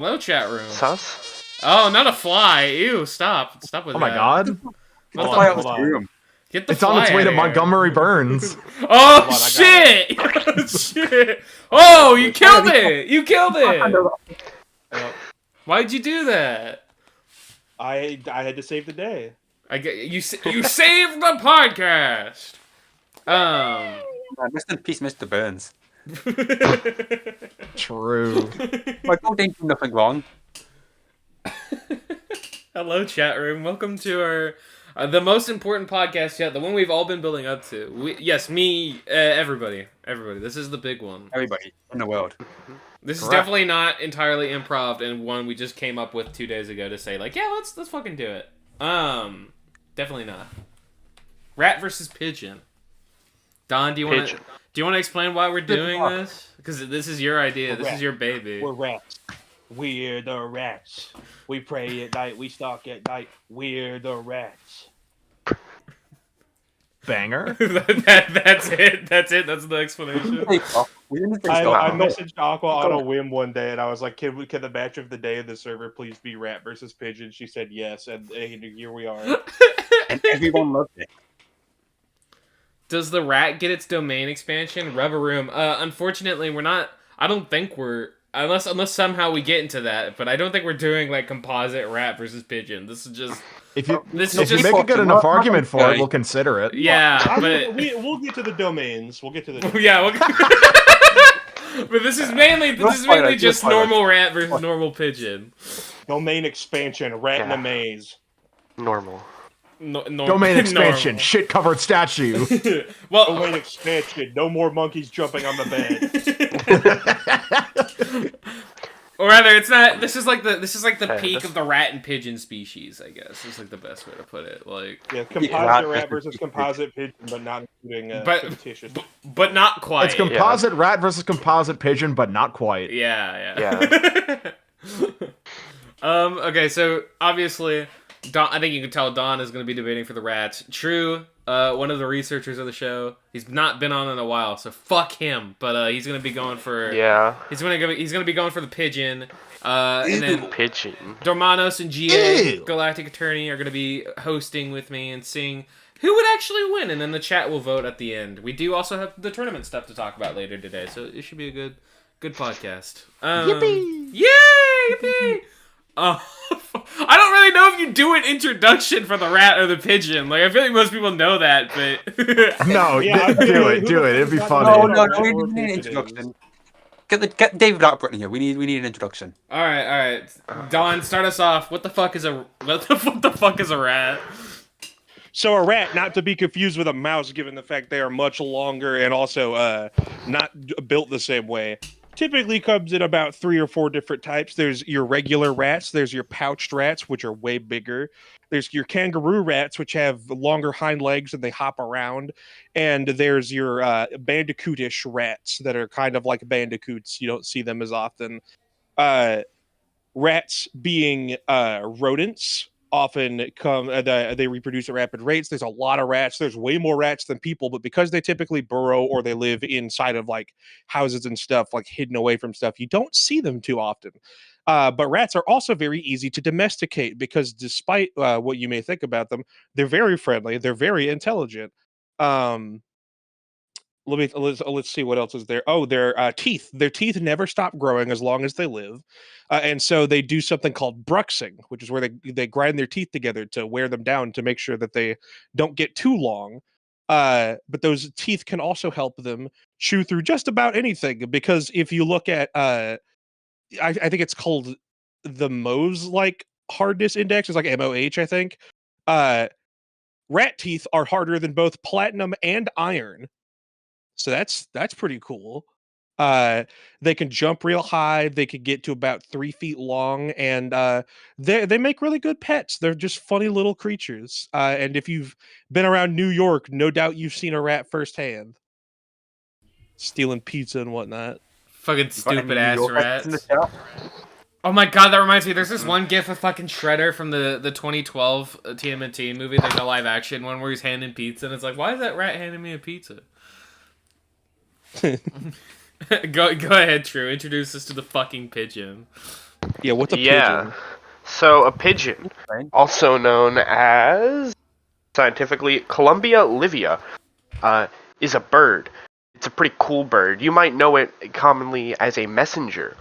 Hello, chat room. Sus? Oh, not a fly. Ew, stop with that. Oh my god. Hold on. Get the It's fly on its way out to of here. Montgomery Burns. Oh, Hold on, shit! Shit! Oh, you killed it! You killed it! Why'd you do that? I had to save the day. You saved the podcast! Rest in peace, Mr. Burns. True. My dog didn't do nothing wrong. Hello, chat room. Welcome to our the most important podcast yet, the one we've all been building up to. Everybody. This is the big one. Everybody in the world. This is Correct. definitely not entirely improv, and one we just came up with 2 days ago to say like, yeah, let's fucking do it. Definitely not. Rat versus pigeon. Don, do you want to explain why we're doing this? Because this is your idea. This is your baby. We're rats. We're the rats. We pray at night. We stalk at night. We're the rats. Banger. That's it. That's the explanation. I messaged Aqua on a whim one day, and I was like, "Can the match of the day in the server please be rat versus pigeon?" She said yes, and here we are. And everyone loved it. Does the rat get its domain expansion? Rubber Room. Unfortunately, we're not. I don't think we're unless somehow we get into that. But I don't think we're doing like composite rat versus pigeon. This is just. If you This if is you just. make a good enough argument for it, we'll consider it. Yeah, but We'll get to the domains. We'll get to the. yeah. But this is mainly just normal rat versus normal pigeon. Domain expansion. Rat in a maze. Normal. Domain expansion. Shit covered statue. Well, Domain expansion. No more monkeys jumping on the bed. or rather, it's not. This is like the peak of the rat and pigeon species. I guess is like the best way to put it. Like Yeah, composite rat versus composite pigeon, but not including fictitious. but not quite. It's composite rat versus composite pigeon, but not quite. Yeah. Okay, so obviously, Don, I think you can tell Don is going to be debating for the rats. True, one of the researchers of the show. He's not been on in a while, so fuck him. But he's going to be going for He's going to be going for the pigeon. And then Pigeon. Dormanos and GA Ew. Galactic Attorney are going to be hosting with me and seeing who would actually win, and then the chat will vote at the end. We do also have the tournament stuff to talk about later today, so it should be a good podcast. Yippee! Yay! Yippee! I don't really know if you do an introduction for the rat or the pigeon. Like, I feel like most people know that, but No, Yeah, do it. It'd be funny. No, we need an introduction. Get David Attenborough in here. We need an introduction. All right. Don, start us off. What the fuck is a rat? So a rat, not to be confused with a mouse, given the fact they are much longer and also not built the same way. Typically comes in about 3 or 4 different types. There's your regular rats. There's your pouched rats, which are way bigger. There's your kangaroo rats, which have longer hind legs and they hop around. And there's your bandicootish rats that are kind of like bandicoots. You don't see them as often. Rats being rodents often come they reproduce at rapid rates. There's a lot of rats. There's way more rats than people, but because they typically burrow or they live inside of like houses and stuff, like hidden away from stuff, you don't see them too often. But rats are also very easy to domesticate because despite what you may think about them, they're very friendly, they're very intelligent. Let's see what else is there. Oh, their teeth. Their teeth never stop growing as long as they live, and so they do something called bruxing, which is where they grind their teeth together to wear them down to make sure that they don't get too long. But those teeth can also help them chew through just about anything. Because if you look at, I think it's called the Mohs like hardness index. It's like MOH, I think. Rat teeth are harder than both platinum and iron. So that's pretty cool. They can jump real high. They could get to about 3 feet long, and they make really good pets. They're just funny little creatures. And if you've been around New York, no doubt you've seen a rat firsthand, stealing pizza and whatnot. Fucking stupid ass rats. Oh my god, that reminds me. There's this one gif of fucking Shredder from the 2012 TMNT movie. There's a live action one where he's handing pizza, and it's like, why is that rat handing me a pizza? Go ahead, True. Introduce us to the fucking pigeon. Yeah, what's a Yeah. pigeon? So a pigeon, also known as scientifically Columbia livia, is a bird. It's a pretty cool bird. You might know it commonly as a messenger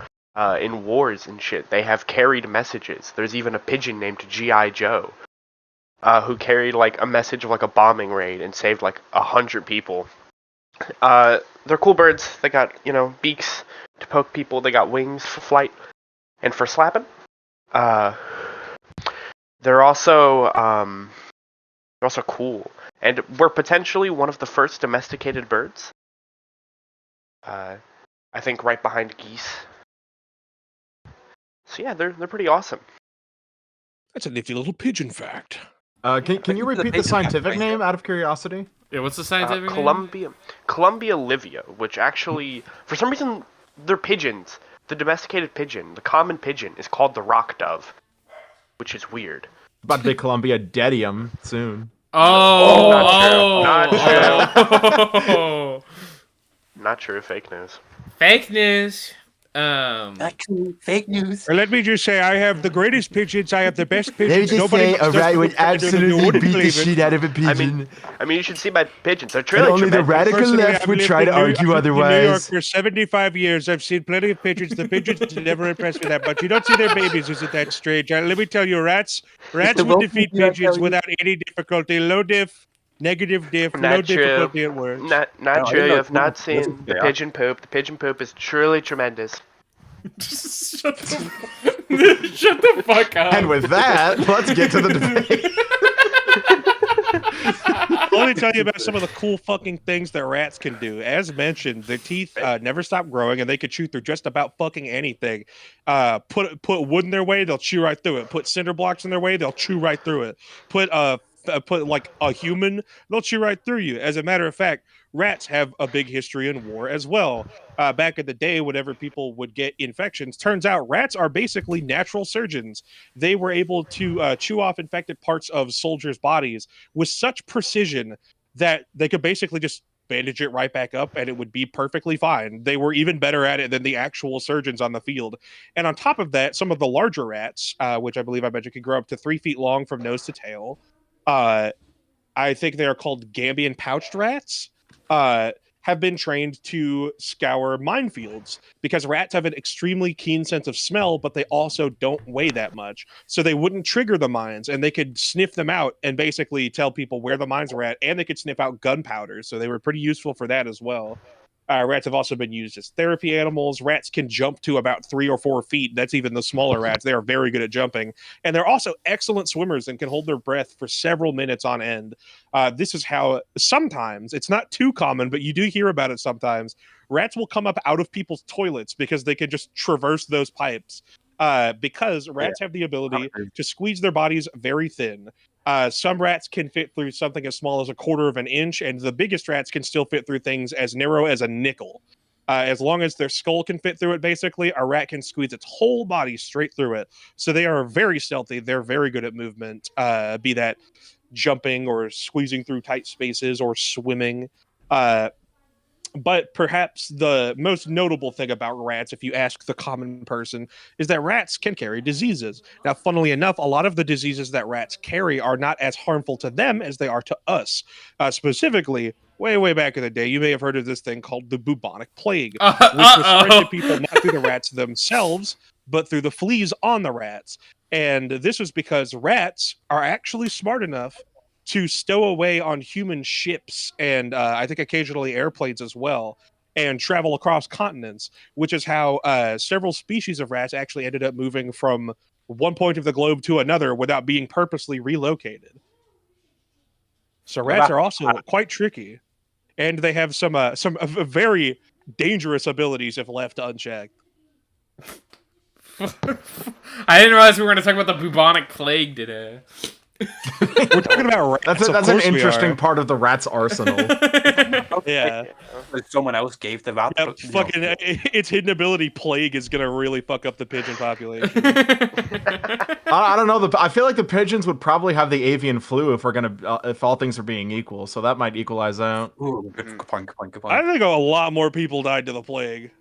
in wars and shit. They have carried messages. There's even a pigeon named G.I. Joe who carried like a message of like a bombing raid and saved like 100 people. They're cool birds. They got, beaks to poke people. They got wings for flight and for slapping. Uh, they're also cool, and we're potentially one of the first domesticated birds. I think right behind geese. So yeah, they're pretty awesome. That's a nifty little pigeon fact. Can you repeat the scientific name out of curiosity? Yeah, what's the scientific name? Columbia livia, which actually, for some reason, they're pigeons. The domesticated pigeon, the common pigeon, is called the rock dove, which is weird. About to be Columbia Dedium soon. Not Oh, Not true. Fake news. fake news. Actually, fake news. Or let me just say, I have the greatest pigeons. I have the best They pigeons. just say a rat would absolutely beat the believe it. shit out of a pigeon. I mean, you should see my pigeons. They're And truly only the tremendous. radical Personally, left I've would lived try to in New- argue I've lived in New York otherwise. for 75 years. I've seen plenty of pigeons. The pigeons never impressed me that much. You don't see their babies. Isn't that strange? Let me tell you, rats the would Wilson defeat Pigeon, I pigeons tell you. without any difficulty. Low diff, negative diff, Not low true. difficulty at words. Not I true. didn't You know have not pigeons seen the yeah. pigeon poop. The pigeon poop is truly tremendous. Shut the fuck up. And with that, let's get to the debate. Let me tell you about some of the cool fucking things that rats can do. As mentioned, their teeth never stop growing, and they could chew through just about fucking anything. Put wood in their way, they'll chew right through it. Put cinder blocks in their way, they'll chew right through it. Put like a human, they'll chew right through you. As a matter of fact, rats have a big history in war as well. Back in the day, whenever people would get infections, turns out rats are basically natural surgeons. They were able to chew off infected parts of soldiers' bodies with such precision that they could basically just bandage it right back up and it would be perfectly fine. They were even better at it than the actual surgeons on the field. And on top of that, some of the larger rats, which I believe I mentioned could grow up to 3 feet long from nose to tail, I think they are called Gambian pouched rats, have been trained to scour minefields because rats have an extremely keen sense of smell, but they also don't weigh that much. So they wouldn't trigger the mines and they could sniff them out and basically tell people where the mines were at, and they could sniff out gunpowder. So they were pretty useful for that as well. Rats have also been used as therapy animals. Rats can jump to about 3 or 4 feet. That's even the smaller rats. They are very good at jumping. And they're also excellent swimmers and can hold their breath for several minutes on end. This is how sometimes, it's not too common, but you do hear about it sometimes, rats will come up out of people's toilets because they can just traverse those pipes. Because rats have the ability to squeeze their bodies very thin. Some rats can fit through something as small as 1/4 of an inch, and the biggest rats can still fit through things as narrow as a nickel. As long as their skull can fit through it, basically, a rat can squeeze its whole body straight through it. So they are very stealthy. They're very good at movement, be that jumping or squeezing through tight spaces or swimming. But perhaps the most notable thing about rats, if you ask the common person, is that rats can carry diseases. Now, funnily enough, a lot of the diseases that rats carry are not as harmful to them as they are to us. Specifically, way back in the day, you may have heard of this thing called the bubonic plague, which was spread to people not through the rats themselves, but through the fleas on the rats. And this was because rats are actually smart enough to stow away on human ships and I think occasionally airplanes as well, and travel across continents, which is how several species of rats actually ended up moving from one point of the globe to another without being purposely relocated. So rats are also quite tricky, and they have some very dangerous abilities if left unchecked. I didn't realize we were going to talk about the bubonic plague today. We're talking about rats. That's an interesting part of the rat's arsenal. Yeah. Someone else gave them out. Yep, fucking its hidden ability plague is gonna really fuck up the pigeon population. I don't know. I feel like the pigeons would probably have the avian flu if all things are being equal. So that might equalize out. Ooh, good point. I think a lot more people died to the plague.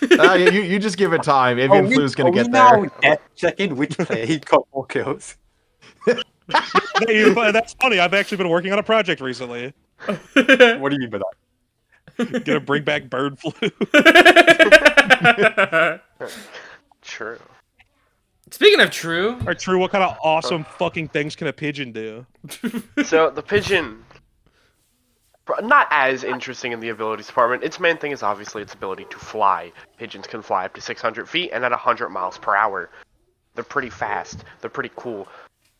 You just give it time. Avian flu's gonna get now there. death checking which player got more kills. That's funny. I've actually been working on a project recently. What do you mean by that? Gonna bring back bird flu. True. Speaking of true, Or true, what kind of awesome fucking things can a pigeon do? So the pigeon, not as interesting in the abilities department. Its main thing is obviously its ability to fly. Pigeons can fly up to 600 feet and at 100 miles per hour. They're pretty fast. They're pretty cool.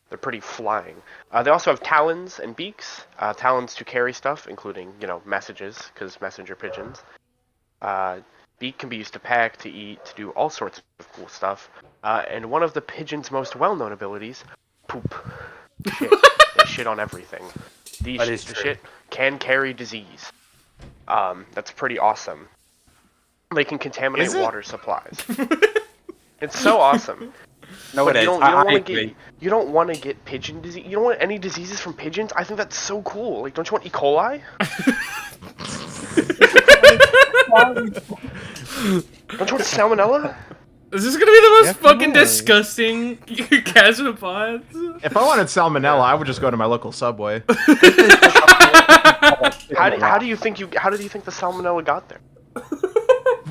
They're pretty flying. They also have talons and beaks. Talons to carry stuff, including, messages, because messenger pigeons. Beak can be used to peck, to eat, to do all sorts of cool stuff. And one of the pigeon's most well-known abilities, poop. Shit. They shit on everything. The shit can carry disease. That's pretty awesome. They can contaminate water supplies. It's so awesome. No, But it you is. don't want to get pigeon disease. You don't want any diseases from pigeons. I think that's so cool. Like, don't you want E. coli? Don't you want salmonella? is this gonna be the most fucking disgusting Casmopods? If I wanted salmonella, I would just go to my local Subway. How do you think the salmonella got there?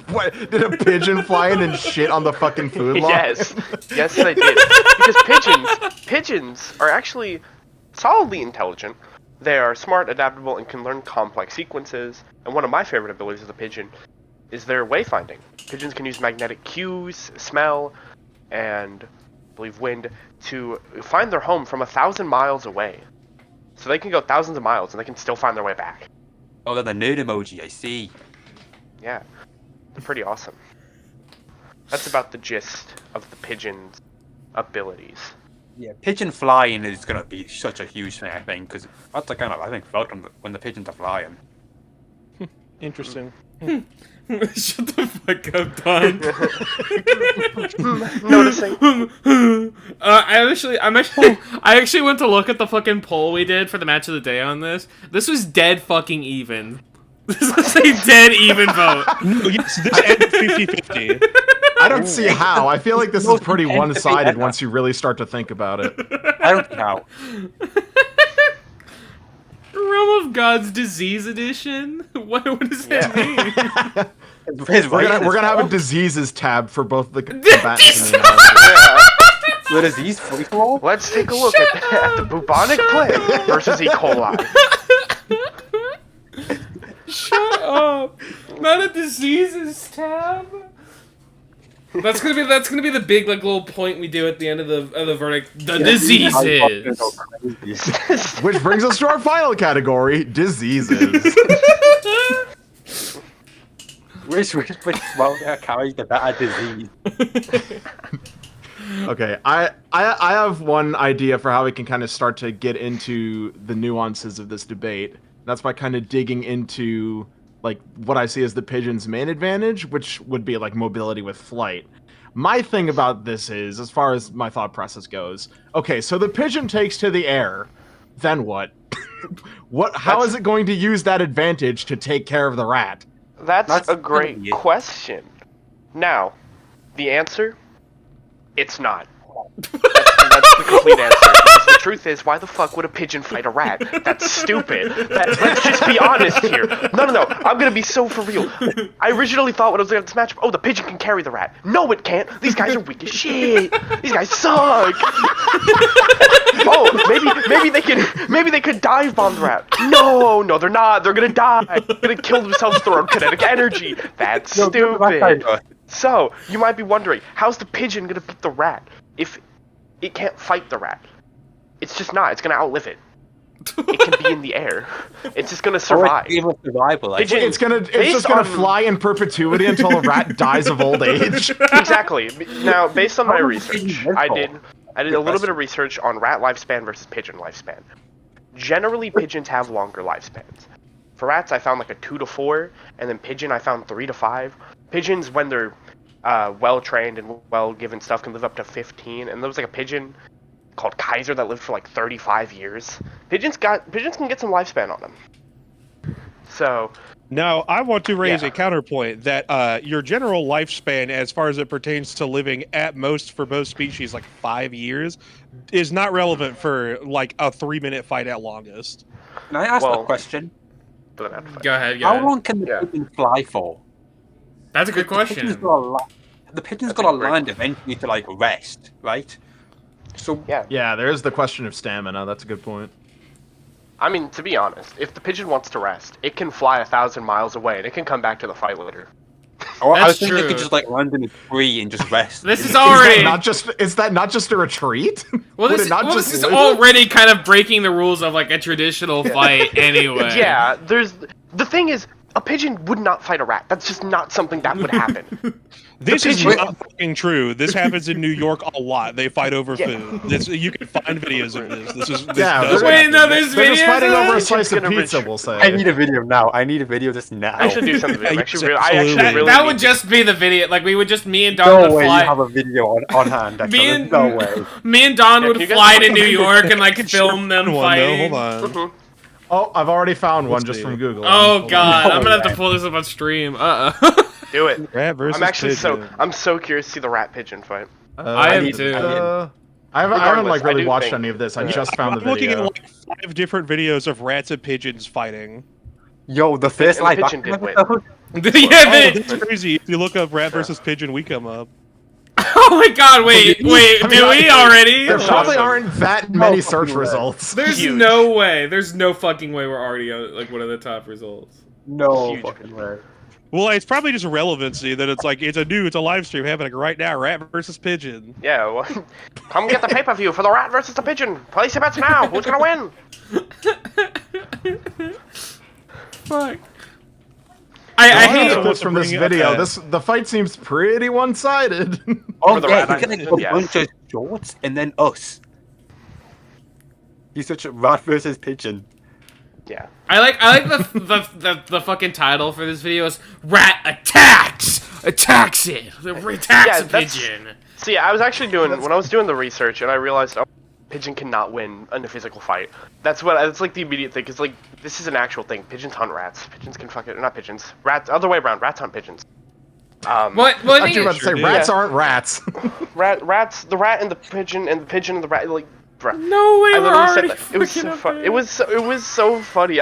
What, did a pigeon fly in and shit on the fucking food line? Yes, they did. Because pigeons are actually solidly intelligent. They are smart, adaptable, and can learn complex sequences. And one of my favorite abilities of the pigeon is their wayfinding. Pigeons can use magnetic cues, smell, and I believe wind to find their home from 1,000 miles away. So they can go thousands of miles and they can still find their way back. Oh, they're the nerd emoji, I see. Yeah, they're pretty awesome. That's about the gist of the pigeon's abilities. Yeah, pigeon flying is gonna be such a huge thing, I think, because that's the kind of, I think, felt when the pigeons are flying. Interesting. Shut the fuck up, Don. Noticing. I actually went to look at the fucking poll we did for the match of the day on this. This was dead fucking even. This was a dead even vote. No, yes, this ends 50-50. I don't see how. I feel like this is pretty one-sided once you really start to think about it. I don't know. Realm of God's Disease Edition? What does that mean? We're gonna have a diseases tab for both the combatants. And the What is these free for all? Let's take a look at the bubonic plague versus E. coli. Shut up! Not a diseases tab. That's gonna be the big little point we do at the end of the verdict. The diseases. Which brings us to our final category: diseases. Which carries the better disease? Okay, I have one idea for how we can kind of start to get into the nuances of this debate. That's by kind of digging into like what I see as the pigeon's main advantage, which would be like mobility with flight. My thing about this is, as far as my thought process goes, okay, so the pigeon takes to the air, then what? How is it going to use that advantage to take care of the rat? That's a great question. Now, the answer, it's not. That's the complete answer. Because the truth is, why the fuck would a pigeon fight a rat? That's stupid. Let's just be honest here. No. I'm gonna be so for real. I originally thought when I was looking at this matchup, oh, the pigeon can carry the rat. No, it can't. These guys are weak as shit. These guys suck. Oh, maybe they could dive bomb the rat. No, they're not. They're gonna die. They're gonna kill themselves with their own kinetic energy. That's stupid. So, you might be wondering, how's the pigeon gonna beat the rat if it can't fight the rat? It's just not. It's gonna outlive it. It can be in the air. It's just gonna survive. It's just gonna fly in perpetuity until the rat dies of old age. Exactly. Now, based on my research, I did a little bit of research on rat lifespan versus pigeon lifespan. Generally, pigeons have longer lifespans. For rats, I found like a 2 to 4, and then pigeon, I found 3 to 5. Pigeons, when they're well trained and well given stuff, can live up to 15. And there was like a pigeon called Kaiser that lived for like 35 years. Pigeons can get some lifespan on them. So Now, I want to raise Yeah. a counterpoint that your general lifespan, as far as it pertains to living at most for both species, like 5 years, is not relevant for like a 3-minute fight at longest. Can I ask Well, a question? doesn't have to fight. Go ahead. How long can the Yeah. pigeon fly for? That's a good The pigeon's question. got to the pigeon's That's got a to great land eventually to like rest, right? So Yeah. Yeah, there is the question of stamina. That's a good point. I mean, to be honest, if the pigeon wants to rest, it can fly 1,000 miles away and it can come back to the fight later. or I That's was thinking it true. could just like land in a tree and just rest. This is Is already. that not just a retreat? Well, Would this, it not well, just this is live? already kind of breaking the rules of like a traditional fight anyway. Yeah, the thing is, a pigeon would not fight a rat. That's just not something that would happen. This is pigeon- not fucking true. This happens in New York a lot. They fight over Yeah. food. You can find videos of this. This Yeah, does Wait, happen. no, there's They're just videos fighting of over a that? slice of gonna pizza, reach- we'll say. I need a video now. I need a video just now. I should do something. Yeah, Actually, yes, I actually absolutely. really That would need just be the video. Like we would just me and Don No would way you fly. have a video on hand. Me Actually. and No way. me and Don Yeah, would can you guys fly put to the New video- York and like I can sure film them find one, fighting. though. Hold on. Mhm. Oh, I've already found one Let's just see. from Google. Oh Hold god, on. I'm gonna have to pull this up on stream. Do it. Rat versus I'm actually pigeon. I'm so curious to see the rat pigeon fight. on. I am need- too. I haven't Regardless, like I really do watched think- any of this. I Yeah. just found the I'm looking video. at like 5 different videos of rats and pigeons fighting. Yo, the first And the live pigeon action did win. episode? Yeah, Oh, they, that's crazy. If you look up rat versus pigeon, we come up. oh my god, wait, I mean, do we already? There probably awesome. aren't that many No search fucking way. results. There's Huge. no way. There's no fucking way we're already like one of the top results. No Huge. fucking way. Well, it's probably just relevancy that it's like it's a live stream happening right now. Rat versus pigeon. Yeah, well, come get the pay-per-view for the rat versus the pigeon. Place your bets now. Who's gonna win? Fuck. I I hate hate it. this from this Bring it video. up. The fight seems pretty one-sided. Oh the yeah, rat, he's getting a yes. bunch of shorts and then us. He's such a rat versus pigeon. Yeah. I like the fucking title for this video is Rat Attacks it. The attacks Yeah, a that's- pigeon. See, I was actually when I was doing the research, and I realized, oh, pigeon cannot win in a physical fight. That's like the immediate thing. Cause like this is an actual thing. Pigeons hunt rats. Pigeons can not pigeons. Rats. Other way around. Rats hunt pigeons. Well, I I thought think you were about to say did. rats Yeah. aren't rats. Rats. The rat and the pigeon and the rat. Like, no way I we're literally already said that. It was freaking so up fun. there. It was so funny.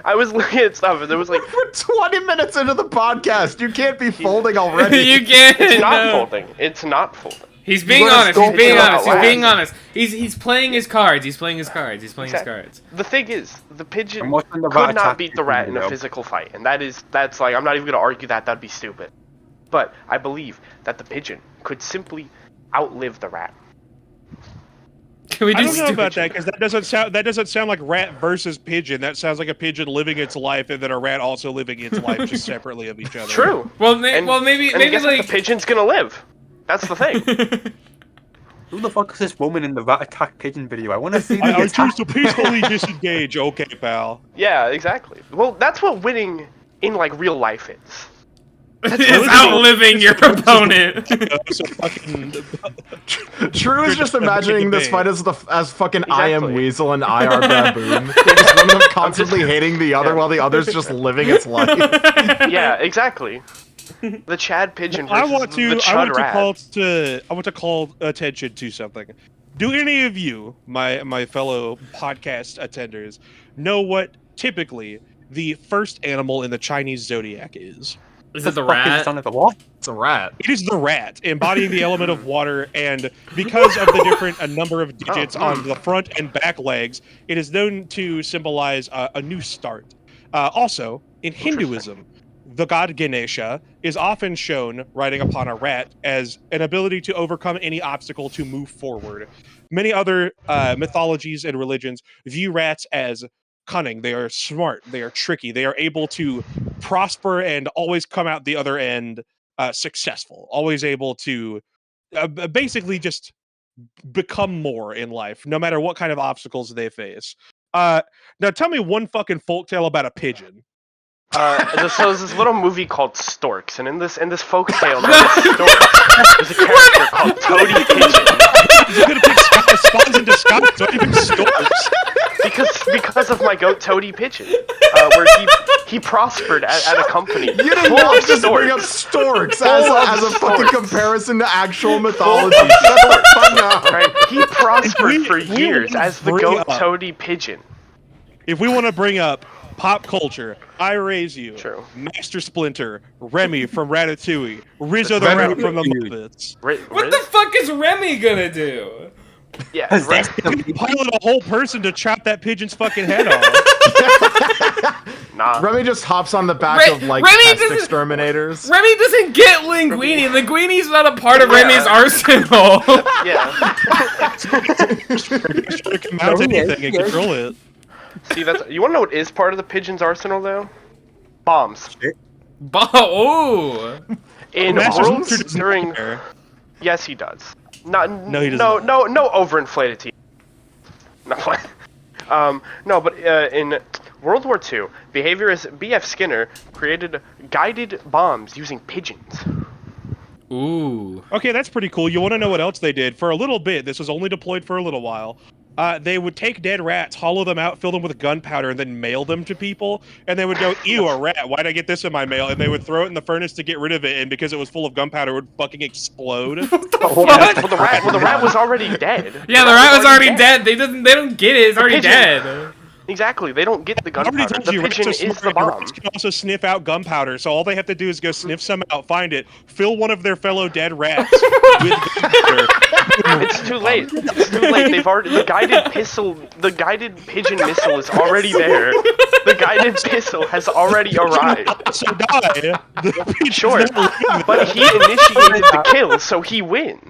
I was looking at stuff, and there was like, We're 20 minutes into the podcast. You can't be folding already. you can't. it's not no. folding. It's not folding. He's being Let us honest. go He's being for honest. He's it. being honest. He's playing his cards. He's playing his cards. He's playing his Exactly. cards. The thing is, the pigeon I'm watching the could rat not attack beat the rat in a video. physical fight, and that's like I'm not even gonna argue that. That'd be stupid. But I believe that the pigeon could simply outlive the rat. Can we do I don't know stupid about that shit? because that doesn't sound like rat versus pigeon. That sounds like a pigeon living its life and then a rat also living its life just separately of each other. True. Well, And, maybe and guess what? like The pigeon's gonna live. That's the thing. Who the fuck is this woman in the rat attack pigeon video? I want to see the I choose attack. to peacefully disengage. Okay, pal. Yeah, exactly. Well, that's what winning in like real life is. it's outliving your opponent. So fucking True is just You're just imagining this making fight as fucking I am Exactly. Weasel and IR Baboon. Just one of them constantly hating the other Yeah. while the other's just living its life. Yeah, exactly. The Chad pigeon versus I want the to Chud rat. I want to call attention to something. Do any of you, my fellow podcast attenders, know what typically the first animal in the Chinese zodiac is? Is it the Fucking rat? son of a what? It's a rat. It is the rat, embodying the element of water, and because of the different number of digits on the front and back legs, it is known to symbolize a new start. Also, in Hinduism, the god Ganesha is often shown riding upon a rat as an ability to overcome any obstacle to move forward. Many other mythologies and religions view rats as cunning. They are smart. They are tricky. They are able to prosper and always come out the other end successful. Always able to basically just become more in life, no matter what kind of obstacles they face. Now, tell me one fucking folktale about a pigeon. So there's this little movie called Storks, and in this folk tale, there's a character called Toady Pigeon. He's gonna pick spies in disguise, so even storks. Because because of my goat Toady Pigeon, where he prospered at a company. You did full not of just bring up storks as a fucking comparison to actual mythology. Shut the fuck up. Right? He prospered for years as the goat Toady Pigeon. If we want to bring up pop culture, I Raise You, True. Master Splinter, Remy from Ratatouille, Rizzo the Rat from the Muppets. What the fuck is Remy gonna do? Yeah, Pilot a whole person to chop that pigeon's fucking head off. Nah. Remy just hops on the back of like pest exterminators. Remy doesn't get Linguini. Linguini's not a part of Remy's arsenal. Yeah. Come out to anything and control it. See, you want to know what is part of the pigeon's arsenal, though? Bombs. Oh. In Worlds during. Yes, he does. No, he doesn't. No overinflated teeth. No, but in World War II, behaviorist B.F. Skinner created guided bombs using pigeons. Ooh. Okay, that's pretty cool. You want to know what else they did? For a little bit, this was only deployed for a little while. They would take dead rats, hollow them out, fill them with gunpowder, and then mail them to people. And they would go, ew, a rat, why'd I get this in my mail? And they would throw it in the furnace to get rid of it, and because it was full of gunpowder, it would fucking explode. Well, the rat was already dead. Yeah, the rat was already dead. They don't get it. It's already dead. Exactly, they don't get the gunpowder. The pigeon is the bomb. Rats can also sniff out gunpowder, so all they have to do is go sniff some out, find it, fill one of their fellow dead rats with gunpowder. It's too late. It's too late. They've already the guided pigeon missile is already there. The guided missile has already arrived. So die. Sure, but he initiated the kill, so he wins.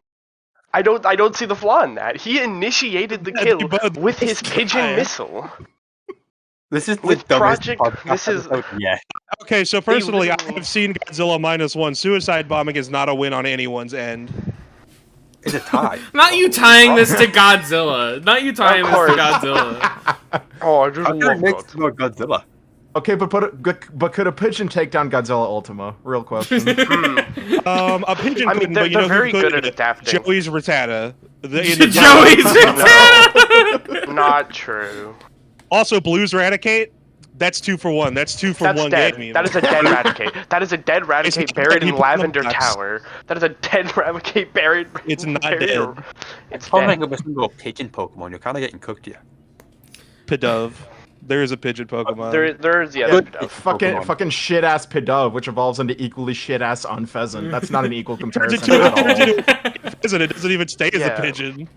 I don't see the flaw in that. He initiated the kill with his pigeon missile. This is with Project. This is yeah. Okay, so personally, I have seen Godzilla -1. Suicide bombing is not a win on anyone's end. It's a tie. Not you tying this to Godzilla. Not you tying this to Godzilla. Oh, I just love Godzilla. Okay, but could a pigeon take down Godzilla Ultima? Real question. A pigeon couldn't, but you know very who good could? at adapting. Joey's Rattata. Joey's Rattata! Not true. Also, Blue's Raticate. That's 2 for 1. That's 2 for 1 dead. game. That is a dead Raticate. That is a dead Raticate buried in Lavender Tower. That is a dead Raticate buried. It's not dead. It's dead. dead. Think of a single pigeon Pokemon. You're kind of getting cooked here. Pidove. There is a pigeon Pokemon. There's Pidove. Fucking shit ass Pidove, which evolves into equally shit ass Unpheasant. That's not an equal comparison It at all. doesn't even stay as a pigeon.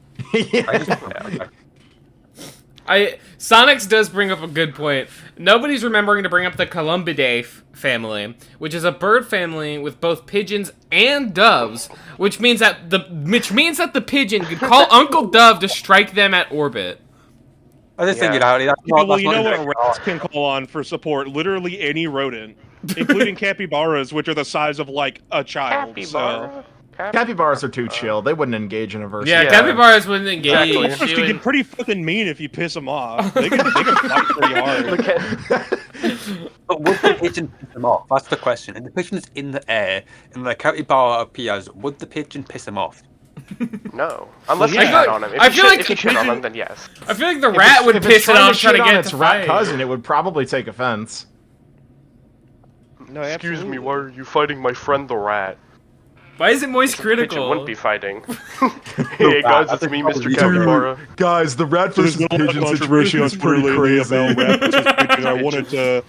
Sonics does bring up a good point. Nobody's remembering to bring up the Columbidae family, which is a bird family with both pigeons and doves, which means that the pigeon could call Uncle Dove to strike them at orbit. I just think it out. You know what rats can call on for support? Literally any rodent, including capybaras, which are the size of like a child. Capybara. Capybaras are too chill. They wouldn't engage in a versus. Yeah, capybaras wouldn't engage. Capybaras can get pretty fucking mean if you piss them off. They can fight pretty hard. But would the pigeon piss them off? That's the question. And the pigeon is in the air, and the capybara appears. Would the pigeon piss him off? No, unless you shit on him. If you shit on him, then yes. I feel like the rat would piss it off trying to get its rat cousin. It would probably take offense. No, excuse me, why are you fighting my friend the rat? Why is it moist critical? Pigeon wouldn't be fighting. Hey guys, it's me, Mr. Capybara. Guys, the rat versus pigeon situation is pretty crazy. I wanted to,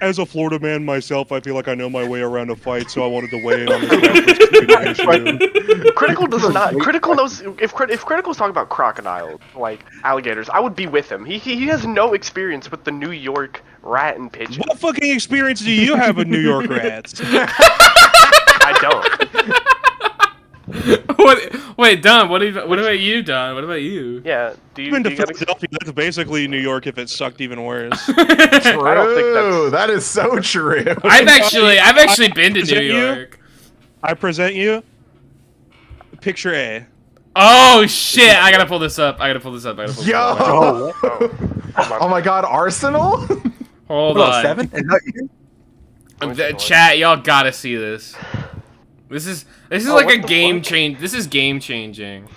as a Florida man myself, I feel like I know my way around a fight, so I wanted to weigh in on this rat versus pigeon issue. Critical does not. Critical knows if Critical's talking about crocodiles, like alligators, I would be with him. He has no experience with the New York rat and pigeon. What fucking experience do you have with New York rats? I don't. Wait, Don. What about you, Don? What about you? Yeah. Do you Philadelphia, that's basically New York if it sucked even worse. True. I don't think that is so true. I've actually been to New York. I present you picture A. Oh shit! I gotta pull this up. Yo! Oh my God, Arsenal? Hold on. 7? Is that you? Chat, y'all gotta see this. This is like a game change. This is game changing.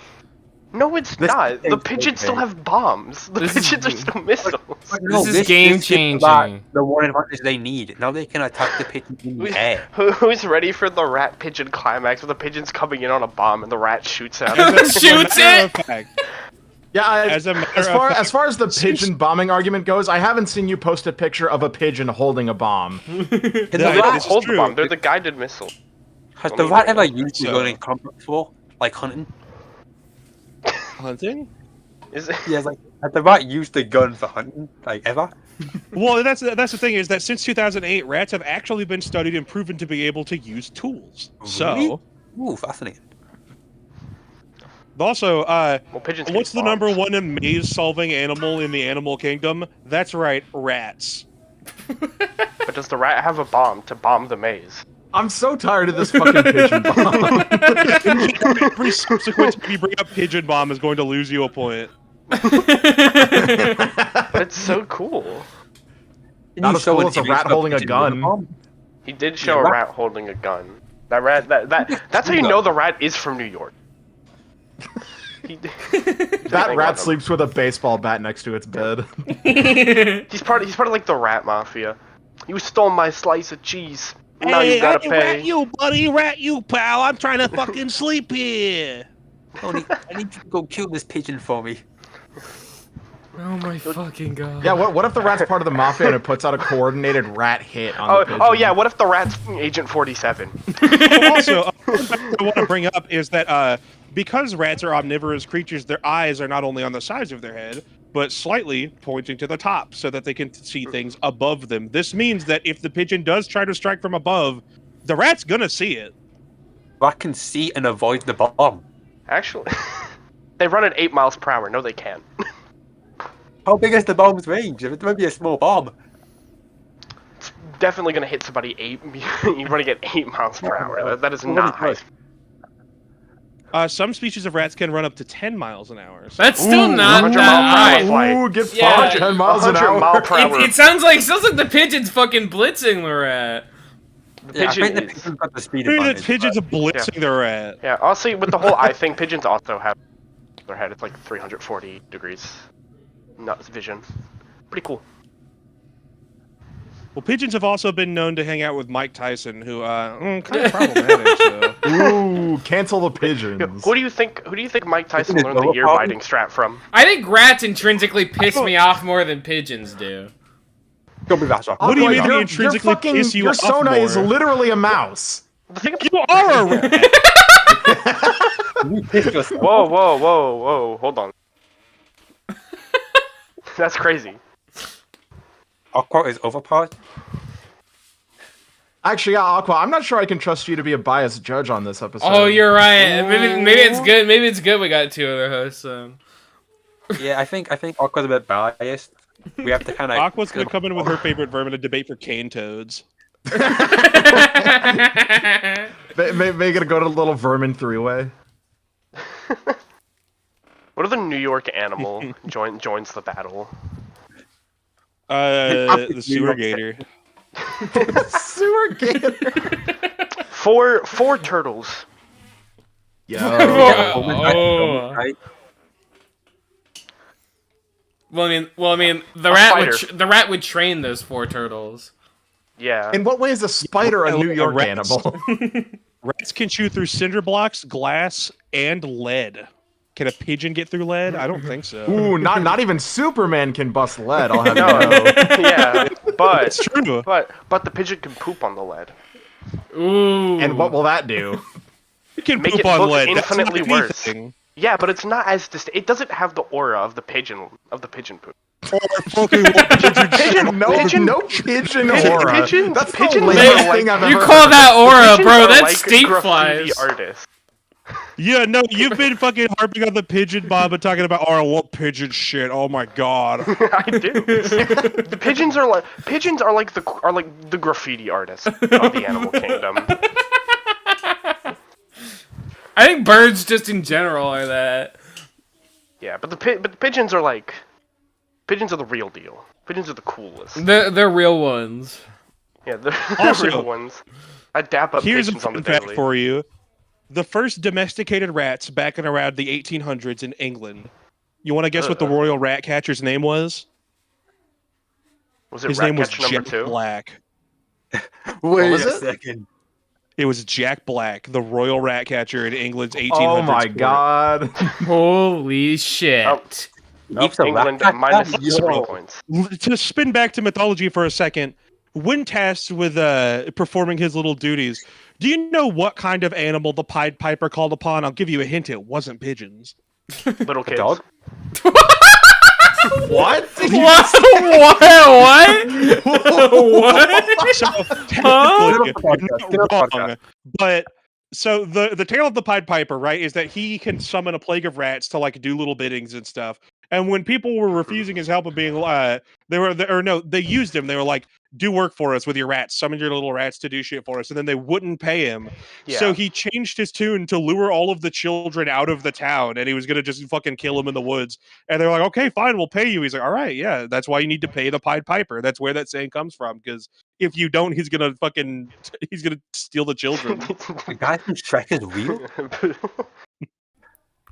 No, it's not. The is pigeons still okay. have bombs. The This is- pigeons are still missiles. This is game changing. The one advantage they need. Now they can attack the pigeon in the air. Who's ready for the rat pigeon climax with the pigeons coming in on a bomb and the rat shoots at As it? a Shoots matter it! of fact, Yeah, As a matter as of far fact, as far as the pigeon bombing argument goes, I haven't seen you post a picture of a pigeon holding a bomb. The Yeah, rat this is hold the true. bomb. They're the guided missile. Has the rat ever used the So- gun in combat before? Like hunting? hunting. Is it? Yeah, like has the rat used the gun for hunting? Like ever? Well, that's the thing is that since 2008, rats have actually been studied and proven to be able to use tools. So, Really? Ooh, fascinating. also, Well, pigeons. can what's the use number bombs. one maze-solving animal in the animal kingdom? That's right, rats. But does the rat have a bomb to bomb the maze? I'm so tired of this fucking pigeon bomb. Every subsequent time you bring up pigeon bomb is going to lose you a point. That's so cool. Can Not you as show cool an as a image rat of holding a pigeon with gun. bomb? He did show Yeah, a rat- rat holding a gun. That's how you know the rat is from New York. That rat sleeps with a baseball bat next to its bed. He's part of like the rat mafia. You stole my slice of cheese. Now you gotta pay. rat you, buddy, rat you, pal. I'm trying to fucking sleep here. Tony, I need you to go kill this pigeon for me. Oh my fucking god. Yeah, what if the rat's part of the mafia and it puts out a coordinated rat hit on the pigeon? Oh yeah, what if the rat's Agent 47? Also, I want to bring up is that because rats are omnivorous creatures, their eyes are not only on the sides of their head, but slightly pointing to the top so that they can see things above them. This means that if the pigeon does try to strike from above, the rat's gonna see it. Rat can see and avoid the bomb. Actually, they run at 8 miles per hour. No, they can't. How big is the bomb's range? It might be a small bomb. Definitely gonna hit somebody 8. You're running at 8 miles per hour. That is not high. Some species of rats can run up to 10 miles an hour. So That's still not 100 that mile per hour high. flight. Ooh, get Yeah. fucked 10 miles an 100 hour. mile per hour. It sounds like the pigeon's fucking blitzing the rat. The Yeah, I pigeon think the is- pigeon's got the speed maybe the advantage. pigeons are but- blitzing the rat. Yeah, honestly, with the whole eye thing, pigeons also have their head. It's like 340 degrees. Nuts vision. Pretty cool. Well, pigeons have also been known to hang out with Mike Tyson, who kind of problematic. So. Ooh, cancel the Yo, pigeons. who do you think Mike Tyson Isn't it learned the Noah ear Problem? biting strap from? I think rats intrinsically piss me off more than pigeons do. Don't be that shocked. What do you Aqua, mean he intrinsically piss you your off Sona is more? literally a mouse. The thing You are a rat! You pissed yourself. Whoa, hold on. That's crazy. Aqua is overpowered. Actually, yeah, Aqua, I'm not sure I can trust you to be a biased judge on this episode. Oh, you're right. Maybe it's good. Maybe it's good we got two other hosts. Yeah, I think Aqua's a bit biased. We have to kind of. Aqua's gonna come in with her favorite vermin and debate for cane toads. Make it go to a little vermin three-way. What if the New York animal joins the battle? The sewer gator. Sewer gator. Four turtles. Yo. Oh. Right? Well, I mean, the spider. rat would train those 4 turtles. Yeah. In what way is a spider a New York Rats. animal? Rats can chew through cinder blocks, glass, and lead. Can a pigeon get through lead? I don't think so. Ooh, not even Superman can bust lead. I'll have No. you know. Yeah, but It's true. but the pigeon can poop on the lead. Ooh. And what will that do? You can Make poop it on look lead. That's not infinitely worse. anything. Yeah, but it's not as it doesn't have the aura of the pigeon poop. Or fucking Pigeon, No, pigeon, no pigeon pigeon- aura. pigeon- That's the pigeons lamest are thing I've You ever call heard. that aura, Pigeons bro? are That's like state graffiti flies. artists. Yeah, no, you've been fucking harping on the pigeon bomb and talking about, oh, I love pigeon shit. Oh my god. I do. The pigeons are like the graffiti artists of the animal kingdom. I think birds just in general are that. Yeah, but the pigeons are the real deal. Pigeons are the coolest. They're real ones. Yeah, they're Also, the real ones. I dap up Here's a pigeons on the fun fact daily. for you. the first domesticated rats back in around the 1800s in England. You want to guess what the royal rat catcher's name was? Was it His name was Ratcatcher number Jack 2? Black. Wait was a it? second. It was Jack Black, the royal rat catcher in England's 1800s. Oh my court. god. Holy shit. Oh. Nope, so England Rat- minus Yo. 3 points. To spin back to mythology for a second, when tasked with performing his little duties, do you know what kind of animal the Pied Piper called upon? I'll give you a hint. It wasn't pigeons. Little A kids. dog? What? What? What? So Huh? technically, you're not wrong. But so the tale of the Pied Piper, right, is that he can summon a plague of rats to like do little biddings and stuff. And when people were refusing his help of being, they used him. They were like, "Do work for us with your rats. Summon your little rats to do shit for us." And then they wouldn't pay him. Yeah. So he changed his tune to lure all of the children out of the town, and he was gonna just fucking kill them in the woods. And they're like, "Okay, fine, we'll pay you." He's like, "All right, yeah, that's why you need to pay the Pied Piper. That's where that saying comes from. Because if you don't, he's gonna steal the children." The guy from Shrek is real?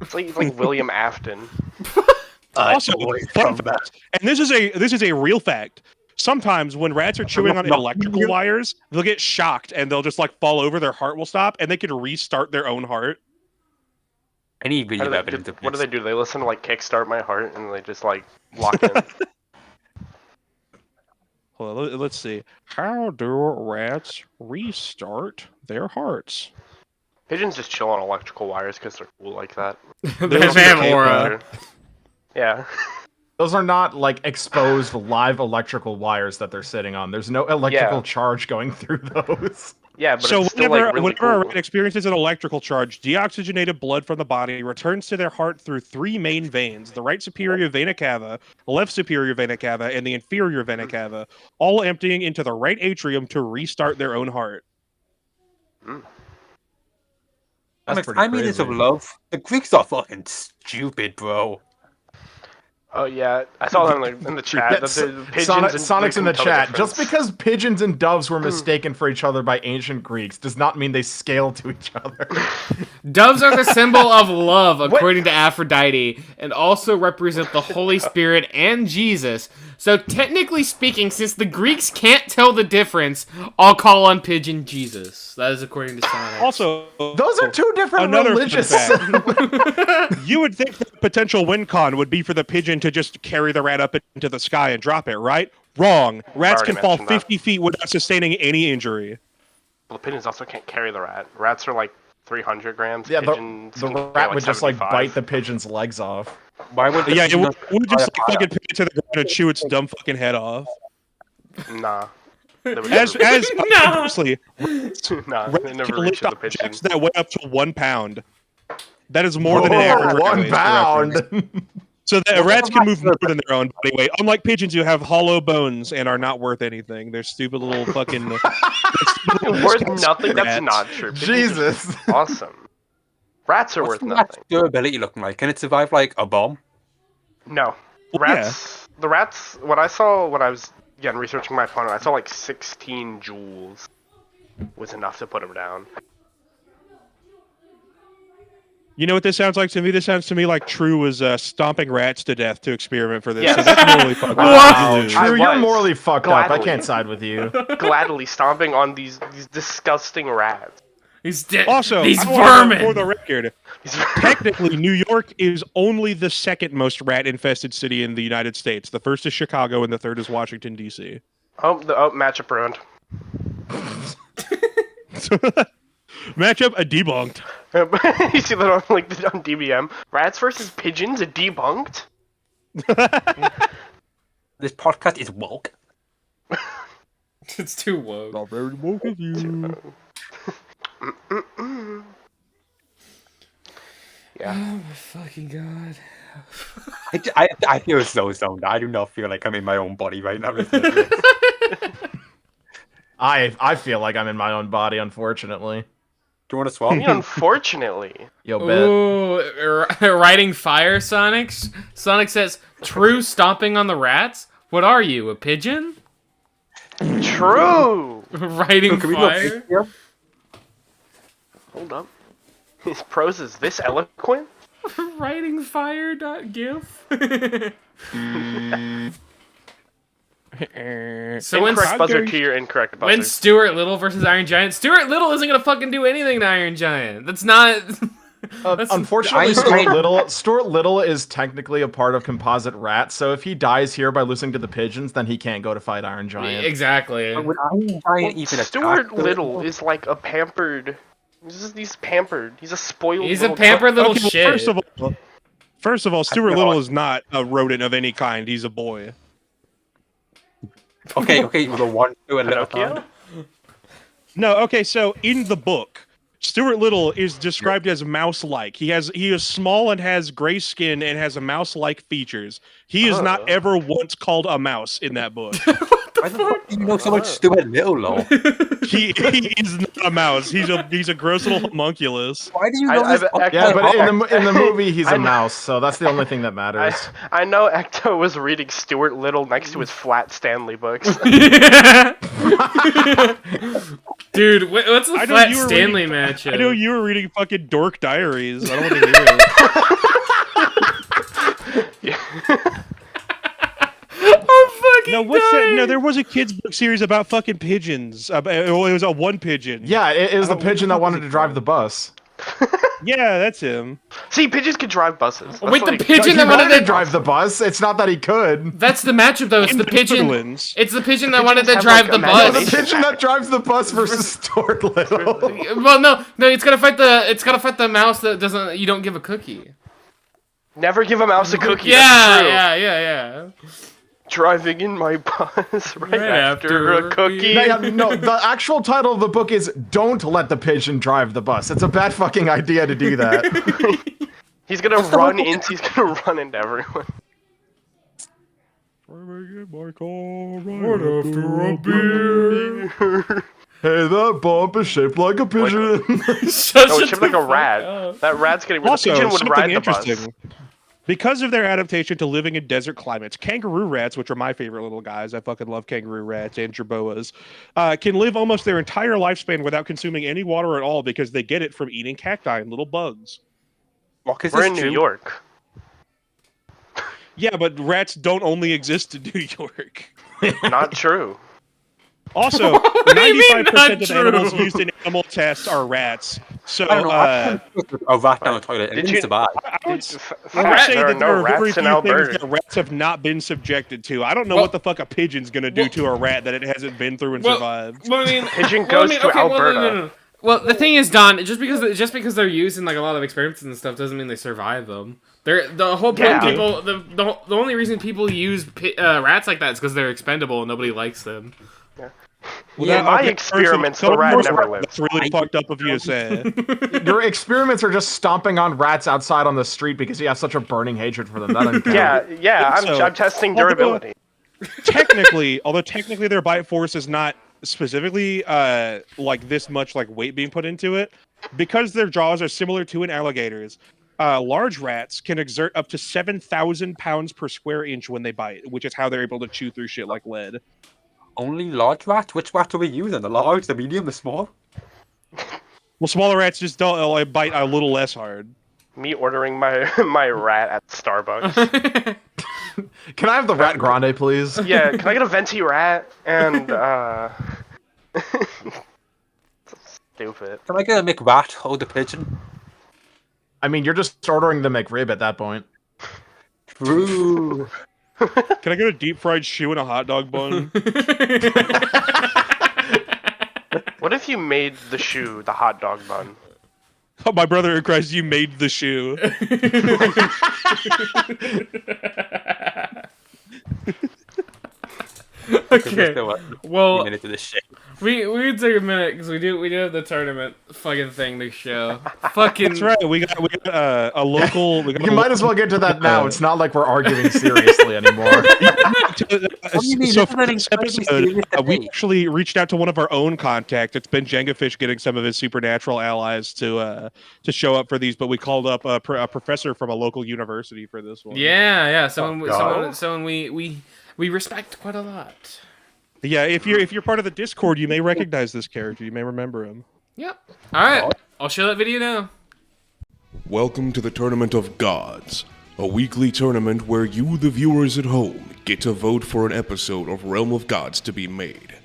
It's like William Afton. Also, wait, fun from fact, and this is a real fact. Sometimes when rats are chewing on electrical wires, they'll get shocked and they'll just like fall over. Their heart will stop, and they can restart their own heart. Any video What evidence of do this? they do? They listen to like Kickstart My Heart and they just like lock in. Hold on, let's see. How do rats restart their hearts? Pigeons just chill on electrical wires because they're cool like that. They have aura. Yeah. Those are not like exposed live electrical wires that they're sitting on. There's no electrical charge going through those. Yeah, but So it's still whenever, like really whenever a cool. rat experiences an electrical charge, deoxygenated blood from the body returns to their heart through 3 main veins: the right superior vena cava, the left superior vena cava, and the inferior vena cava, all emptying into the right atrium to restart their own heart. That's pretty I mean, it's of crazy. love. The Greeks are fucking stupid, bro. Oh yeah, I saw that in the chat. Yeah, That the pigeons Sonic's in the can tell chat. Just difference. because pigeons and doves were mistaken for each other by ancient Greeks does not mean they scale to each other. Doves are the symbol of love, according to Aphrodite, and also represent the Holy Spirit and Jesus. So technically speaking, since the Greeks can't tell the difference, I'll call on pigeon Jesus. That is according to Sonic. Also, Those are two different another religious. fun you would think the potential win con would be for the pigeon to just carry the rat up into the sky and drop it, right? Wrong. Rats already can fall mentioned that. 50 feet without sustaining any injury. Well, the pigeons also can't carry the rat. Rats are like 300 grams. Yeah, Pigeons the can carry, rat would just like 75. bite the pigeon's legs off. Why would the Yeah, it pigeon would, not would just fly like, up? fucking pin it to the ground and chew its dumb fucking head off. Nah. They would As never- conversely, nah, they rats never can reach lift the pigeon. objects that weigh up to 1 pound. That is more than an average rat 1 weighs, for reference. pound. So that rats can move more than their own body weight. Unlike pigeons who have hollow bones and are not worth anything. They're stupid little fucking... Worth nothing? That's Rats. not true. Pigeons Jesus. are awesome. Rats are What's worth the rat's nothing. durability looking like? Can it survive like a bomb? No. Well, Rats. The rats. What I saw when I was again researching my opponent, I saw like 16 joules was enough to put him down. You know what this sounds like to me? This sounds to me like True was stomping rats to death to experiment for this. Yes. So that's morally fucked up. Wow, You lose. True, I you're was. morally fucked up. I Gladly. can't side with you. Gladly stomping on these disgusting rats. He's dead. Also, These I wanna know vermin. for the record, technically, New York is only the second most rat-infested city in the United States. The first is Chicago, and the third is Washington, D.C. Matchup ruined. Matchup debunked. You see that on on DBM? Rats versus pigeons debunked. This podcast is woke. It's too woke. Not very woke of you. Yeah. Oh my fucking god. I feel so zoned. I do not feel like I'm in my own body right now. I feel like I'm in my own body, unfortunately. Do you want to swap? Unfortunately. Yo, bet. Ooh, writing fire, Sonic. Sonic says, "True stomping on the rats. What are you, a pigeon?" True. Writing Can we look fire. here? Hold up. His prose is this eloquent? Writingfire.gif. So Incorrect buzzer to your incorrect buzzer. when Stuart Little versus Iron Giant, Stuart Little isn't gonna fucking do anything to Iron Giant. That's not. Unfortunately, Stuart Little is technically a part of Composite Rat, so if he dies here by losing to the Pigeons, then he can't go to fight Iron Giant. Exactly. Would Iron Giant even Stuart attack Little is like a pampered. He's pampered. He's a spoiled. He's a little pampered little Okay, well, shit. First of all, Stuart Little is not a rodent of any kind. He's a boy. Okay, well, the one to a little Pinocchio? No, okay, so in the book, Stuart Little is described as mouse-like. He is small and has gray skin and has a mouse-like features. He is not ever once called a mouse in that book. Why the fuck do you know so much Stuart Little, though? he is not a mouse. He's a gross little homunculus. Why do you know this? Yeah, but in the movie, he's a mouse, so that's the only thing that matters. I know Ecto was reading Stuart Little next to his flat Stanley books. Dude, what's the flat Stanley matchup? I know you were reading fucking Dork Diaries. I don't want to hear it. No, what's that? No, there was a kids book series about fucking pigeons. It was a one pigeon. Yeah, it was the pigeon that wanted to drive the bus. Yeah, that's him. See, pigeons can drive buses. That's Wait, the like- pigeon He that wanted to drive the bus. It's not that he could. That's the matchup, though. It's the pigeon. Netherlands. It's the pigeon that wanted to have, drive like, the No, imagination. bus. the pigeon that drives the bus versus Stuart Little. Well, no, it's gotta fight the mouse that doesn't. You don't give a cookie. Never give a mouse a cookie. Yeah, That's true. yeah. Driving in my bus right after a cookie. No, the actual title of the book is "Don't Let the Pigeon Drive the Bus." It's a bad fucking idea to do that. He's gonna run into everyone. Hey, that bump is shaped like a pigeon. No, it's shaped like a rat. That rat's getting. The Also, pigeon would something ride the bus. interesting. Because of their adaptation to living in desert climates, kangaroo rats, which are my favorite little guys, I fucking love kangaroo rats and jerboas, can live almost their entire lifespan without consuming any water at all because they get it from eating cacti and little bugs. We're in New York. Yeah, but rats don't only exist in New York. Not true. Also, do you mean 95% not of true? animals used in animal tests are rats. So, I don't know. I put a rat down the toilet and Did it you- didn't survive. I would Fact, say there are that no there are very rats in few things Alberta. that rats have not been subjected to. I don't know Well- what the fuck a pigeon's gonna do to a rat that it hasn't been through and survived. Well, I mean, Pigeon goes to Alberta. no. Well, the thing is, Don, just because they're used in like a lot of experiments and stuff doesn't mean they survive them. The whole point Yeah. people the only reason people use rats like that is because they're expendable and nobody likes them. In my experiments, the rat never lived. That's really fucked up of you to say. Your experiments are just stomping on rats outside on the street because you have such a burning hatred for them. That doesn't count. Yeah. So- I'm testing durability. Although technically their bite force is not specifically like this much like weight being put into it, because their jaws are similar to an alligator's. Large rats can exert up to 7,000 pounds per square inch when they bite, which is how they're able to chew through shit like lead. Only large rat? Which rat are we using? The large, the medium, the small? Well, smaller rats just don't bite a little less hard. Me ordering my rat at Starbucks. Can I have the rat grande, please? Yeah, can I get a venti rat and stupid. Can I get a McRat or the pigeon? I mean, you're just ordering the McRib at that point. True. Can I get a deep fried shoe and a hot dog bun? What if you made the shoe the hot dog bun? Oh, my brother in Christ, you made the shoe. Okay. Well, minute to this shit. we can take a minute because we do have the tournament fucking thing to show. Fucking. That's right. We got a local. We got You might as well get to that now. It's not like we're arguing seriously anymore. So for this episode, we actually reached out to one of our own contacts. It's been Jengafish getting some of his supernatural allies to show up for these, but we called up a professor from a local university for this one. Yeah. Someone we respect quite a lot. Yeah. If you're part of the Discord, you may recognize this character. You may remember him. Yep. All right. I'll show that video now. Welcome to the Tournament of Gods, a weekly tournament where you, the viewers at home, get to vote for an episode of Realm of Gods to be made.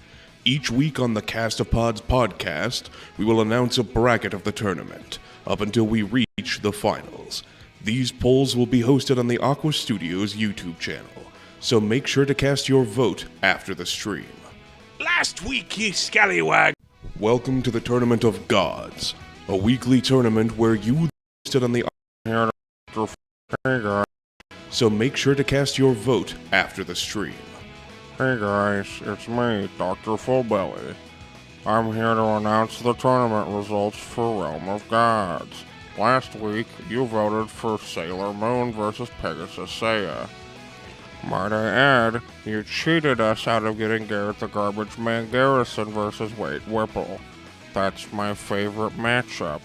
Each week on the Cast of Pods podcast, we will announce a bracket of the tournament, up until we reach the finals. These polls will be hosted on the Aqua Studios YouTube channel, so make sure to cast your vote after the stream. Last week, you scallywag. Welcome to the Tournament of Gods, a weekly tournament where you hosted on the so make sure to cast your vote after the stream. Hey guys, it's me, Dr. Fullbelly. I'm here to announce the tournament results for Realm of Gods. Last week, you voted for Sailor Moon versus Pegasus Seiya. Might I add, you cheated us out of getting Garrett the Garbage Man Garrison versus Wade Whipple. That's my favorite matchup.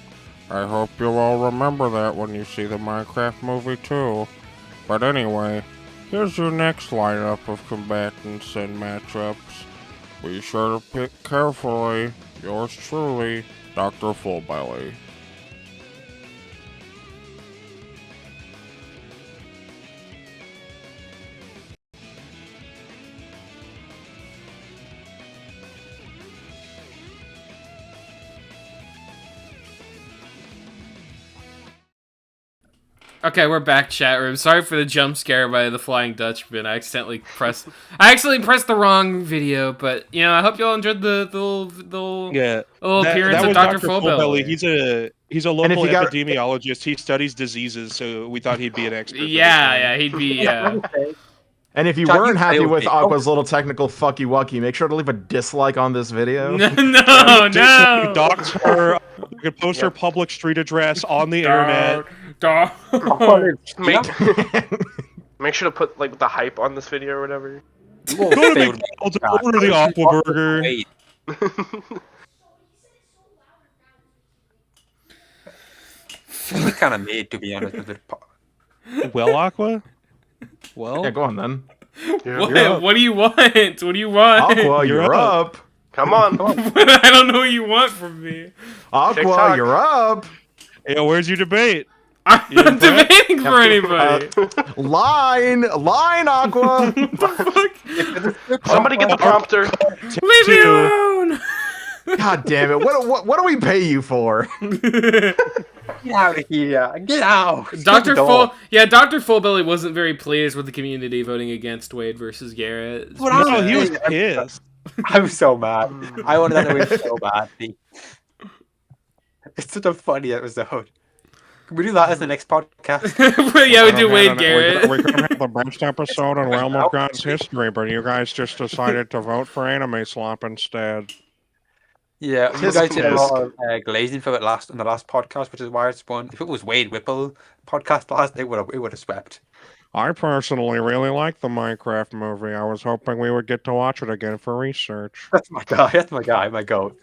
I hope you'll all remember that when you see the Minecraft movie too. But anyway, here's your next lineup of combatants and matchups. Be sure to pick carefully. Yours truly, Dr. Fullbelly. Okay, we're back, chat room. Sorry for the jump scare by the Flying Dutchman. I accidentally pressed the wrong video, but you know, I hope y'all enjoyed the little appearance of Dr. Fullbelly. He's a local epidemiologist. He studies diseases, so we thought he'd be an expert. Yeah, he'd be. And if you weren't happy with Aqua's little technical fucky wucky, make sure to leave a dislike on this video. No. Dox her. You can post her public street address on the internet. Make sure to put like the hype on this video or whatever. Go to McDonald's and order the Aqua Burger. It's kind of made, to be honest with it. Well, Aqua? Well, yeah, go on then. What do you want? What do you want? Aqua, you're up. Come on. I don't know what you want from me. Aqua, TikTok. you're up. Hey, where's your debate? I'm not debating for anybody. Line, Aqua. Somebody get the prompter. Leave me alone. God damn it! What do we pay you for? Get out of here! Get out! Dr. Fullbelly wasn't very pleased with the community voting against Wade versus Garrett. No, he was pissed. I'm so mad. I wanted that to win so badly. It's such a funny episode. Can we do that as the next podcast? Yeah, we do Wade Garrett. We could have the best episode in Realm of Gods history, but you guys just decided to vote for Anime Slop instead. Yeah, you guys did a lot of glazing for it in the last podcast, which is why it's won. If it was Wade Whipple podcast last, it would have swept. I personally really like the Minecraft movie. I was hoping we would get to watch it again for research. That's my guy. That's my guy. My goat.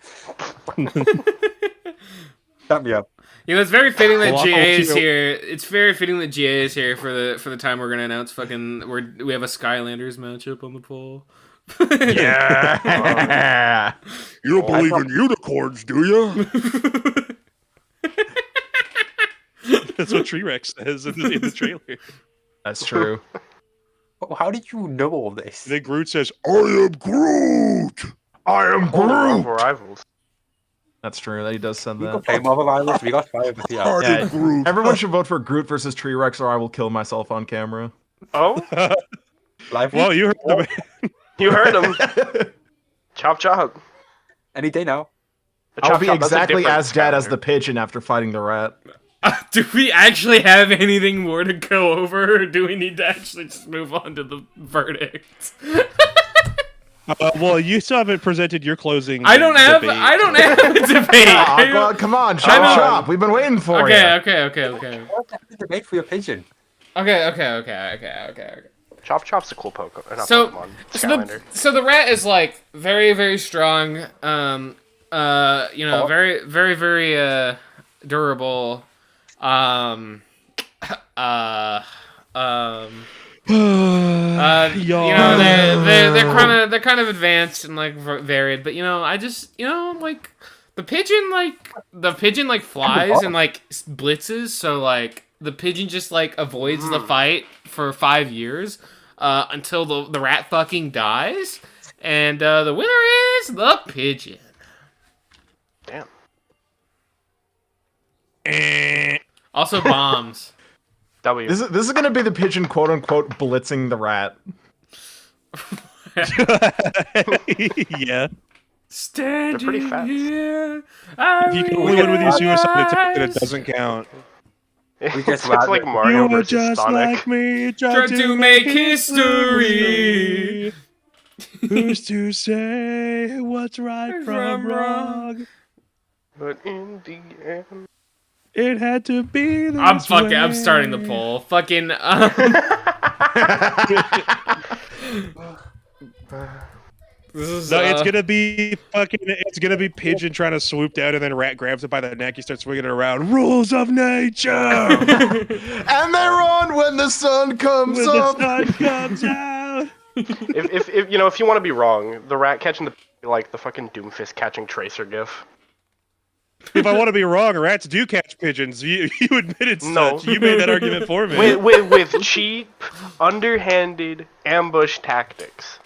Shut me up. You know, it's very fitting that GA is here. It's very fitting that GA is here for the time we're gonna announce we have a Skylanders matchup on the poll. Yeah. You don't believe in unicorns, do you? That's what T-Rex says in the trailer. That's true. How did you know all this? Then Groot says, "I am Groot. I am Marvel Groot." Rivals. That's true. That he does send We that. got play Marvel Rivals. We got 5 with Yeah, everyone should vote for Groot versus Tree Rex, or I will kill myself on camera. Oh, Live. Well, you heard the man. you heard him. Chop chop. Any day now. I'll be Chop, that's a exactly different as dead as Skylander. the pigeon after fighting the rat. Do we actually have anything more to go over, or do we need to actually just move on to the verdict? Well, you still haven't presented your closing. I don't have debate. a debate. Aqua, come on, chop. We've been waiting for you. Okay. Debate for your pigeon. Okay. Chop chop's a cool Pokemon. So, Pokemon. so Skylander. the rat is like very, very strong. Very, very, very durable. They're kind of advanced and like varied, but I just like The pigeon flies and blitzes, so the pigeon just avoids the fight for 5 years until the rat fucking dies, and the winner is the pigeon. Damn. Also bombs. W. This is gonna be the pigeon, quote unquote, blitzing the rat. Yeah. Standing They're pretty fast. here, If you can only win with your suicide attack, then it doesn't count. It's like Mario You are versus just Sonic. like me, Trying to make history. Who's to say what's right from wrong? But in the end... It had to be this I'm way. starting the poll. Fucking. This is, No, it's gonna be Pigeon trying to swoop down, and then Rat grabs it by the neck. He starts swinging it around. Rules of nature. And they run when the sun comes When up. the sun comes out. if you want to be wrong, the rat catching the fucking Doomfist catching Tracer gif. If I want to be wrong, rats do catch pigeons. You admitted No. such. You made that argument for me. With cheap, underhanded ambush tactics.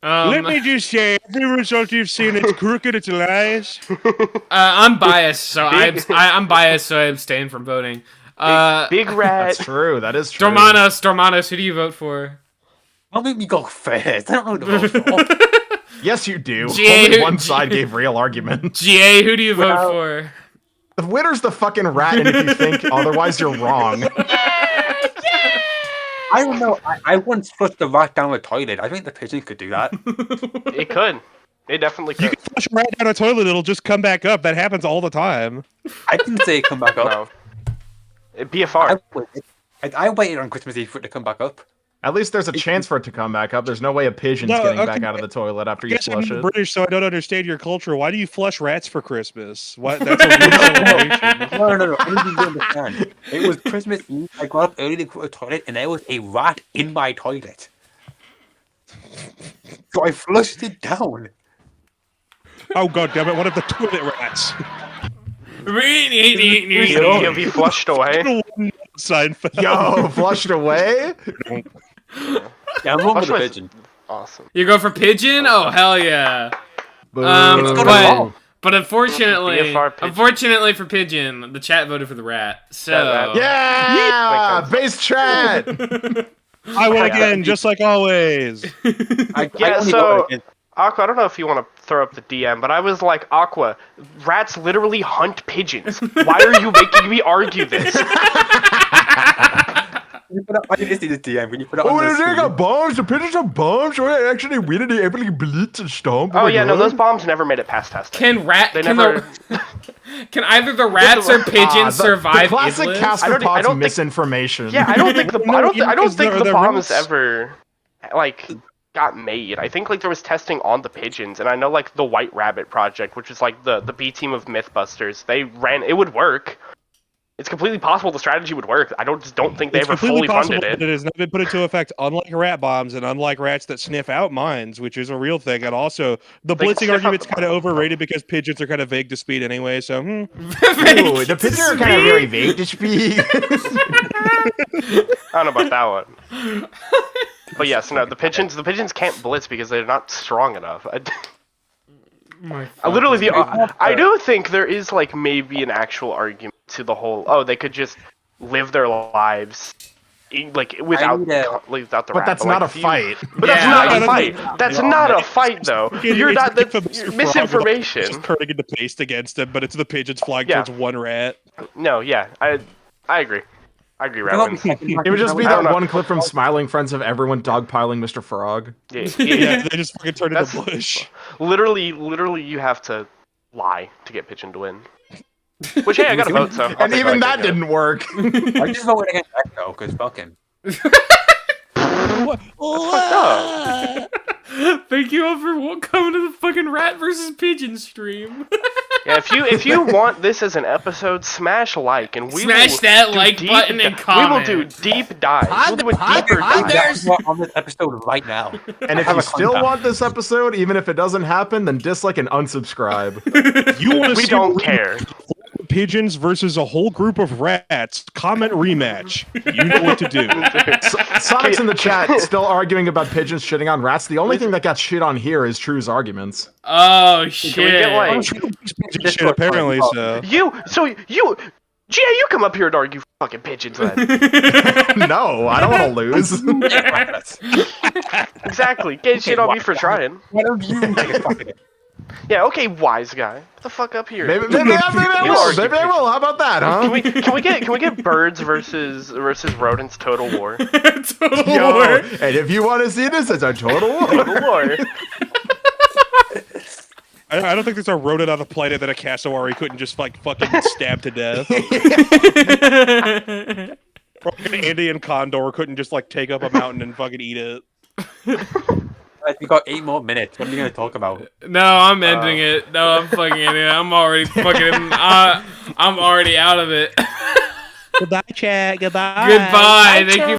Let me just say, every result you've seen, it's crooked, it's lies. I'm biased, so I'm biased, so I abstain from voting. Big rat. That's true. That is true. Dormanos, who do you vote for? Don't make me go first. I don't know the vote for. Yes, you do. GA, Only one side gave real argument. GA, who do you vote for? The winner's the fucking rat, and if you think otherwise, you're wrong. I don't know. I once flushed the rat down the toilet. I think the pigeon could do that. It could. It definitely You could. can flush a rat down a toilet, it'll just come back up. That happens all the time. I didn't say it come back up. No. It'd be a fart. I waited on Christmas Eve for it to come back up. At least there's a chance for it to come back up. There's no way a pigeon's No, getting okay. back out of the toilet after I you guess I'm flush it. British, so I don't understand your culture. Why do you flush rats for Christmas? What? That's a weird celebration. No. I didn't even understand. It was Christmas Eve. I got up early to go to the toilet, and there was a rat in my toilet. So I flushed it down. Oh god damn it! One of the toilet rats. He'll be flushed away. Seinfeld. Yo, flushed away? Yeah, I'm going with the Flush was pigeon. awesome. You go for pigeon? Oh hell yeah! Boo. But unfortunately, BFR pigeon. unfortunately for pigeon, the chat voted for the rat. So That rat. Yeah! Like Base chat! I win again, just like always. Yeah, so Aqua, I don't know if you want to throw up the DM, but I was like, Aqua, rats literally hunt pigeons. Why are you making me argue this? I didn't see the DM. Can you put it Oh, on the they screen? got bombs. The pigeons are bombs. So I actually really able to blitz and stomp. Oh my yeah, no, God. those bombs never made it past testing. can They never. can either the rats or pigeons survive? The classic idlers? I Casper don't Potts think- misinformation. Yeah, I don't think the I don't think the the bombs rats- ever got made. I think there was testing on the pigeons, and I know the White Rabbit project, which is the B team of Mythbusters. They ran. It would work. It's completely possible the strategy would work. I don't think they It's ever completely fully possible funded that it. it has not been put into effect, unlike rat bombs and unlike rats that sniff out mines, which is a real thing. And also, the They can blitzing sniff out argument's the kind of mine. overrated because pigeons are kind of vague to speed anyway. So, Ooh, the pigeons are kind of very vague to speak. I don't know about that one. But yes, no, the pigeons can't blitz because they're not strong enough. I do think there is maybe an actual argument to the whole. They could just live their lives without the But rat. that's not a fight. But that's Yeah, not I a don't fight. That's not a fight though. You're not. It's That's Mr. Frog misinformation. just turning into paste against him, but it's the pigeons flying Yeah. towards one rat. No, yeah, I agree. I agree, rat wins. It would just be I don't that know. one clip from Smiling Friends of everyone dogpiling Mr. Frog. Yeah, Yeah, they just fucking turn into That's- bush. literally, you have to lie to get Pigeon to win. Which hey, I got a vote, so. I'll And take even what I that can get. didn't work. I just voted against Ecto because fuck him. Thank you all for coming to the fucking rat versus pigeon stream. Yeah, if you want this as an episode, smash like and we Smash will that do like deep button and We comment. will do deep dives. We'll do a deeper dive. That's what on this episode right now. And if you still want this episode, even if it doesn't happen, then dislike and unsubscribe. You want to We see don't care. pigeons versus a whole group of rats? Comment rematch. You know what to do. Sonic's in the chat still arguing about pigeons shitting on rats. The only thing that got shit on here is True's arguments. Oh Can we shit! get like Shit, apparently so. you? Gia, you come up here and argue fucking pigeons then. No, I don't want to lose. Exactly. Get shit on me for trying. Why don't you take a fucking Yeah, okay, wise guy. Get the fuck up here. Maybe I will. Maybe I will. How about that, huh? Can we get birds versus rodents total war? Total Yo, war. and if you want to see this, it's a total war. Total war. I don't think there's a rodent on the planet that a cassowary couldn't just like fucking stab to death. Or an Indian condor couldn't just like take up a mountain and fucking eat it. We got 8 more minutes. What are you gonna talk about? No, I'm ending it. No, I'm fucking ending it. I'm already fucking. I'm already out of it. Goodbye, chat. Goodbye. Goodbye. Thank you.